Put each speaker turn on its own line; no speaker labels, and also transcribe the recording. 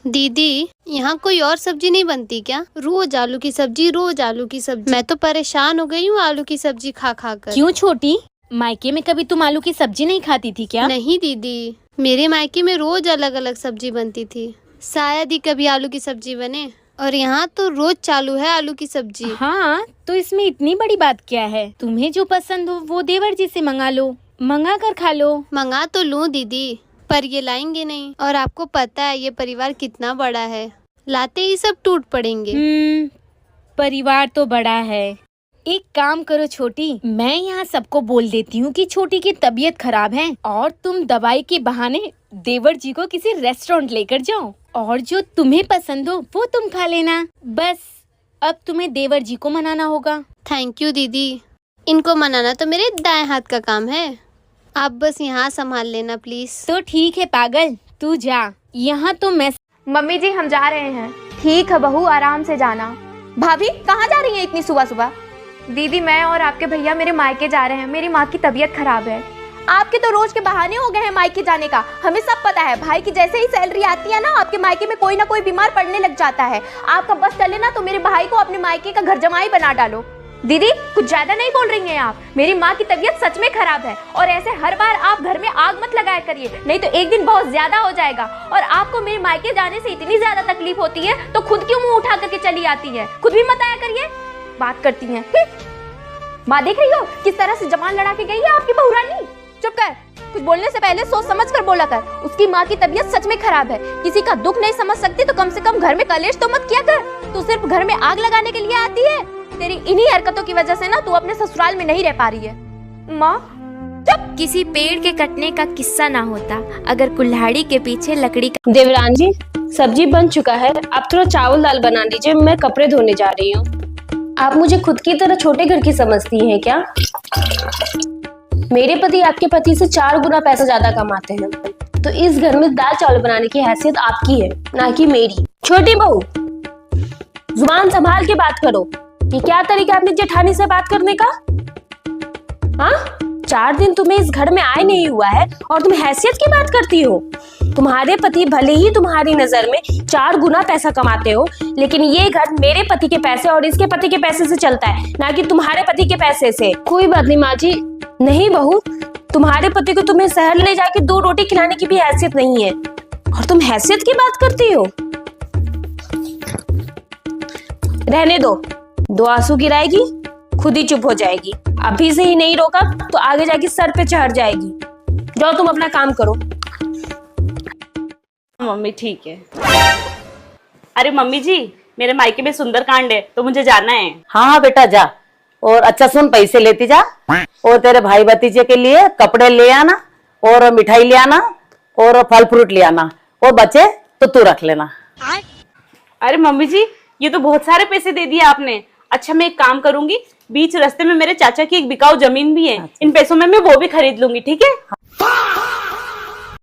दीदी, यहाँ कोई और सब्जी नहीं बनती क्या? रोज आलू की सब्जी, रोज आलू की सब्जी। मैं तो परेशान हो गई हूँ आलू की सब्जी खा खा कर।
क्यों छोटी, मायके में कभी तुम आलू की सब्जी नहीं खाती थी क्या?
नहीं दीदी, मेरे मायके में रोज अलग अलग सब्जी बनती थी, शायद ही कभी आलू की सब्जी बने। और यहाँ तो रोज चालू है आलू की सब्जी।
हाँ, तो इसमें इतनी बड़ी बात क्या है? तुम्हें जो पसंद हो वो देवर जी से मंगा लो, मंगा कर खा लो।
मंगा तो लूँ दीदी, पर ये लाएंगे नहीं। और आपको पता है ये परिवार कितना बड़ा है, लाते ही सब टूट पड़ेंगे।
परिवार तो बड़ा है। एक काम करो छोटी, मैं यहाँ सबको बोल देती हूँ कि छोटी की तबीयत खराब है और तुम दवाई के बहाने देवर जी को किसी रेस्टोरेंट लेकर जाओ और जो तुम्हें पसंद हो वो तुम खा लेना। बस अब तुम्हें देवर जी को मनाना होगा।
थैंक यू दीदी, इनको मनाना तो मेरे दाएं हाथ का काम है। आप बस यहाँ संभाल लेना प्लीज।
तो ठीक है पागल, तू जा। यहाँ तो मैं।
मम्मी जी हम जा रहे हैं। ठीक है बहू, आराम से जाना। भाभी कहाँ जा रही हैं इतनी सुबह सुबह? दीदी मैं और आपके भैया मेरे मायके जा रहे हैं, मेरी माँ की तबीयत खराब है। आपके तो रोज के बहाने हो गए हैं मायके जाने का, हमें सब पता है। भाई की जैसे ही सैलरी आती है ना, आपके मायके में कोई ना कोई बीमार पड़ने लग जाता है। आपका बस चले ना तो मेरे भाई को अपने मायके का घर जमाई बना डालो। दीदी कुछ ज्यादा नहीं बोल रही हैं आप? मेरी माँ की तबीयत सच में खराब है और ऐसे हर बार आप घर में आग मत लगाया करिए, नहीं तो एक दिन बहुत ज्यादा हो जाएगा। और आपको मेरे मायके जाने से इतनी ज्यादा तकलीफ होती है तो खुद क्यों मुंह उठा करके चली आती है? खुद भी मत आया करिए, बात करती हैं। माँ देख रही हो किस तरह से जबान लड़ा के गई है आपकी बहू रानी। चुप कर, कुछ बोलने से पहले सोच समझ कर बोला कर। उसकी माँ की तबीयत सच में खराब है, किसी का दुख नहीं समझ सकती तो कम से कम घर में कलेश तो मत किया कर। तू सिर्फ घर में आग लगाने के लिए आती है। तेरी इन्हीं हरकतों की वजह से ना तू अपने ससुराल में नहीं रह पा रही है। माँ चुप। किसी पेड़ के कटने का किस्सा ना होता अगर कुल्हाड़ी के पीछे लकड़ी का।
देवरान जी, सब्जी बन चुका है, आप थोड़ा चावल दाल बना दीजिए, मैं कपड़े धोने जा रही हूँ। आप मुझे खुद की तरह छोटे घर की समझती हैं क्या? मेरे पति आपके पति से 4 गुना पैसा ज्यादा कमाते हैं, तो इस घर में दाल चावल बनाने की हैसियत आपकी है, ना कि मेरी। छोटी बहू, जुबान संभाल के बात करो। ये क्या तरीका है अपनी जेठानी से बात करने का? हाँ, 4 दिन तुम्हें इस घर में आए नहीं हुआ है और तुम हैसियत की बात करती हो। तुम्हारे पति भले ही तुम्हारी नजर में 4 गुना पैसा कमाते हो, लेकिन ये घर मेरे पति के पैसे और इसके पति के पैसे से चलता है, ना कि तुम्हारे पति के पैसे से। कोई बात नहीं माँ जी। नहीं बहू, तुम्हारे पति को तुम्हें शहर ले जाके 2 रोटी खिलाने की भी हैसियत नहीं है और तुम हैसियत की बात करती हो। रहने दो, 2 आंसू गिराएगी खुद ही चुप हो जाएगी। अभी से ही नहीं रोका तो आगे जाके सर पे चढ़ जाएगी। जाओ तुम अपना काम करो।
मम्मी ठीक है। अरे मम्मी जी, मेरे मायके में सुंदरकांड है तो मुझे जाना है।
हाँ हाँ बेटा जा, और अच्छा सुन, पैसे लेती जा और तेरे भाई भतीजे के लिए कपड़े ले आना और मिठाई ले आना और फल फ्रूट ले आना, और बचे तो तू रख लेना।
अरे मम्मी जी, ये तो बहुत सारे पैसे दे दिए आपने। अच्छा मैं एक काम करूंगी, बीच रास्ते में मेरे चाचा की एक बिकाऊ जमीन भी है, इन पैसों में मैं वो भी खरीद लूंगी, ठीक है?